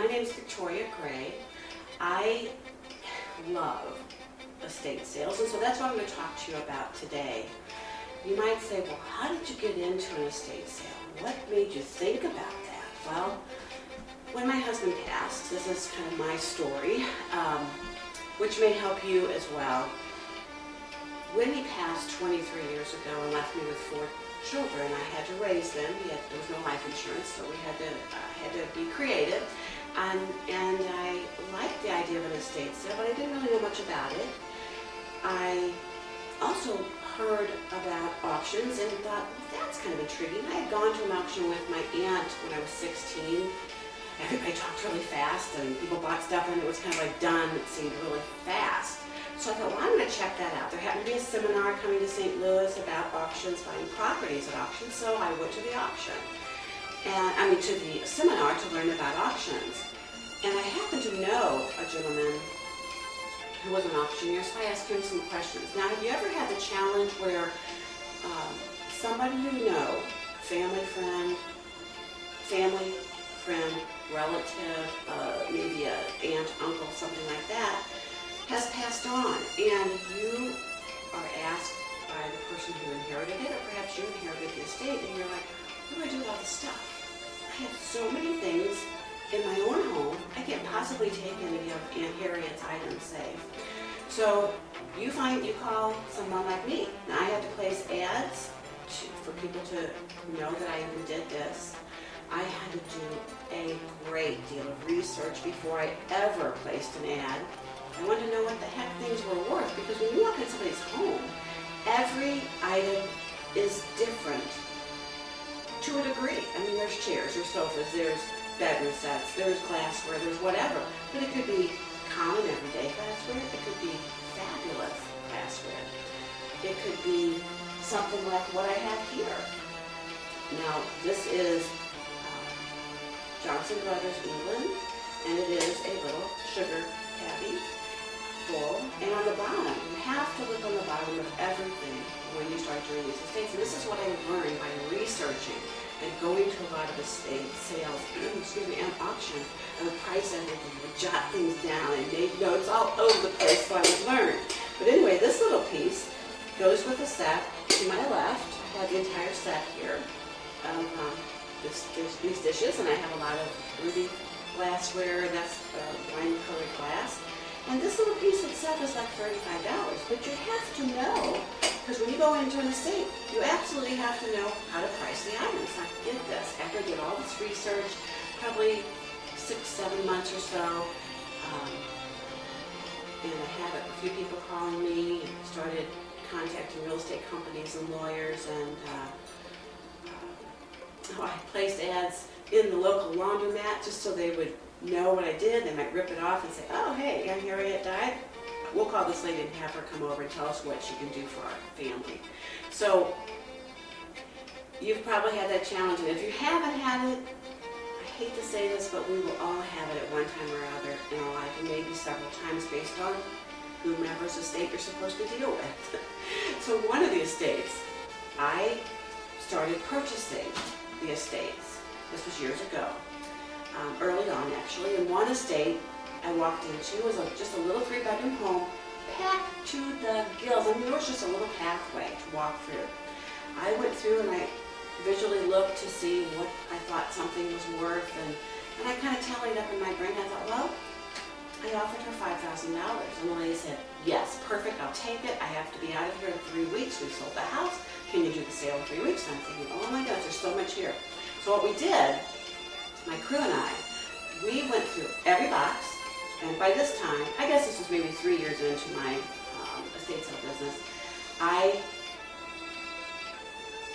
name's Victoria Gray. I love estate sales, and so that's what I'm going to talk to you about today. You might say, well, how did you get into an estate sale? What made you think about that? Well, when my husband passed, this is kind of my story, which may help you as well. When he passed 23 years ago and left me with 4 children, I had to raise them. There was no life insurance, so we had to be creative. And I liked the idea of an estate sale, but I didn't really know much about it. I also heard about auctions and thought, well, that's kind of intriguing. I had gone to an auction with my aunt when I was 16. Everybody talked really fast and people bought stuff and it was kind of like done. It seemed really fast. So I thought, well, I'm going to check that out. There happened to be a seminar coming to St. Louis about auctions, buying properties at auctions, so I went to the auction. To the seminar to learn about auctions. And I happened to know a gentleman who was an auctioneer, so I asked him some questions. Now, have you ever had the challenge where somebody you know, family, friend, relative, maybe an aunt, uncle, something like that, has passed on, and you are asked by the person who inherited it, or perhaps you inherited the estate, and you're like, what do I do with all this stuff? I have so many things in my own home, I can't possibly take any of Aunt Harriet's items safe. So you call someone like me. Now I had to place ads for people to know that I even did this. I had to do a great deal of research before I ever placed an ad. I wanted to know what the heck things were worth, because when you walk in somebody's home, every item is different to a degree. I mean, there's chairs, there's sofas, there's bedroom sets, there's glassware, there's whatever. But it could be common everyday glassware, it could be fabulous glassware. It could be something like what I have here. Now, this is Johnson Brothers England, and it is a little sugar tabby bowl. And on the bottom, you have to look on the bottom of everything when you start doing these estates. And this is what I learned by researching and going to a lot of estate sales, and auction. I would price everything, I would jot things down and make notes all over the place so I would learn. But anyway, this little piece goes with the set. To my left, I have the entire set here of these dishes, and I have a lot of ruby glassware, that's wine-colored glass. And this little piece itself is like $35, but you have to know, because when you go into an estate, you absolutely have to know how to price the items. I did this after I did all this research, probably 6-7 months or so, and I had a few people calling me, and started contacting real estate companies and lawyers, and I placed ads in the local laundromat just so they would know what I did. They might rip it off and say, oh, hey, Aunt Harriet died. We'll call this lady and have her come over and tell us what she can do for our family. So you've probably had that challenge, and if you haven't had it, I hate to say this, but we will all have it at one time or other in our life, and maybe several times based on whomever's estate you're supposed to deal with. So one of the estates, I started purchasing the estates. This was years ago. Early on, actually. And one estate I walked into was just a little 3-bedroom home, packed to the gills. I mean, there was just a little pathway to walk through. I went through and I visually looked to see what I thought something was worth, and I kind of tallied up in my brain. I thought, well, I offered her $5,000. And the lady said, yes, perfect, I'll take it. I have to be out of here in 3 weeks. We've sold the house. Can you do the sale in 3 weeks? And I'm thinking, oh my gosh, there's so much here. So what we did, my crew and I, we went through every box, and by this time, I guess this was maybe 3 years into my estate sale business, I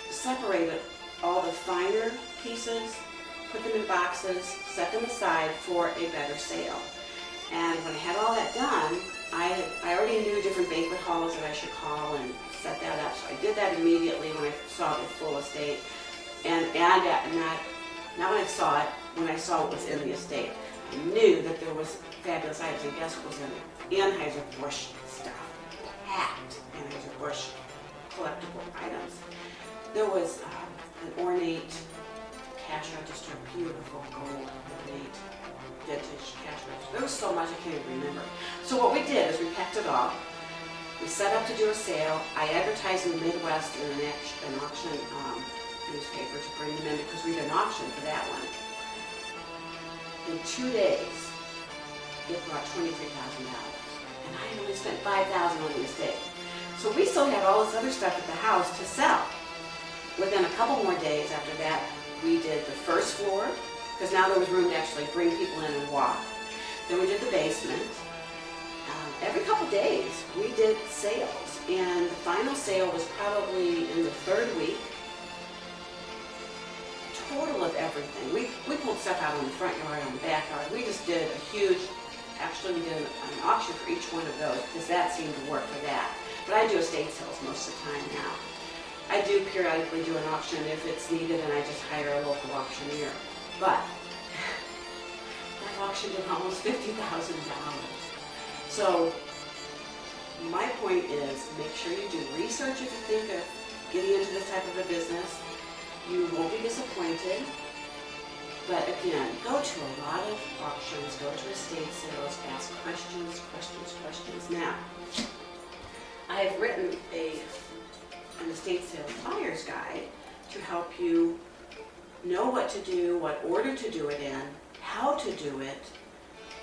separated all the finer pieces, put them in boxes, set them aside for a better sale. And when I had all that done, I already knew different banquet halls that I should call and set that up. So I did that immediately when I saw the full estate. And not when I saw it, when I saw what was in the estate. I knew that there was fabulous items, and guess what was in it? Anheuser-Busch stuff. Packed Anheuser-Busch collectible items. There was an ornate cash register, beautiful gold, ornate, vintage cash register. There was so much I can't even remember. So what we did is we packed it all. We set up to do a sale. I advertised in the Midwest in an auction newspaper to bring them in because we did an auction for that one. In 2 days, it brought $23,000. And I had only spent $5,000 on the estate. So we still had all this other stuff at the house to sell. Within a couple more days after that, we did the first floor, because now there was room to actually bring people in and walk. Then we did the basement. Every couple days, we did sales. And the final sale was probably in the third week. Total of everything. We pulled stuff out on the front yard, on the backyard. We just did a huge, actually we did an auction for each one of those because that seemed to work for that. But I do estate sales most of the time now. I do periodically do an auction if it's needed and I just hire a local auctioneer. But that auction did almost $50,000. So my point is make sure you do research if you think of getting into this type of a business. You won't be disappointed, but again, go to a lot of auctions, go to estate sales, ask questions. Now, I have written an estate sales buyer's guide to help you know what to do, what order to do it in, how to do it,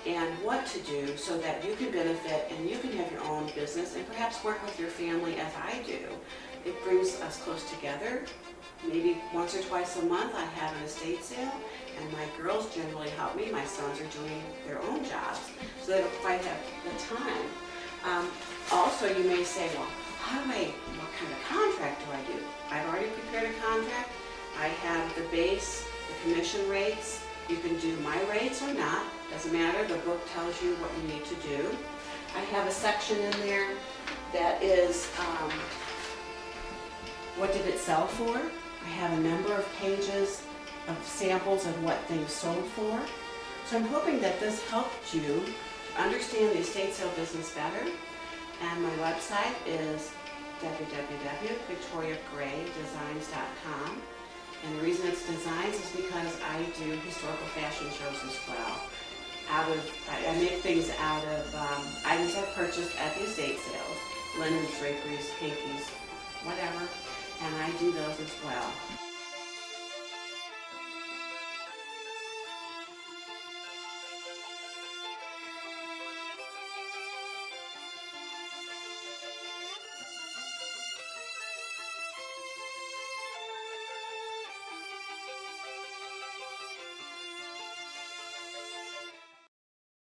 and what to do so that you can benefit and you can have your own business and perhaps work with your family as I do. It brings us close together. Maybe once or twice a month I have an estate sale, and my girls generally help me. My sons are doing their own jobs, so they don't quite have the time. Also, you may say, well, what kind of contract do I do? I've already prepared a contract. I have the base, the commission rates. You can do my rates or not. Doesn't matter. The book tells you what you need to do. I have a section in there that is what did it sell for? I have a number of pages of samples of what things sold for. So I'm hoping that this helped you understand the estate sale business better. And my website is www.victoriagraydesigns.com. And the reason it's designs is because I do historical fashion shows as well. I make things out of items I've purchased at the estate sales, linens, draperies, hankies, whatever. And I do those as well.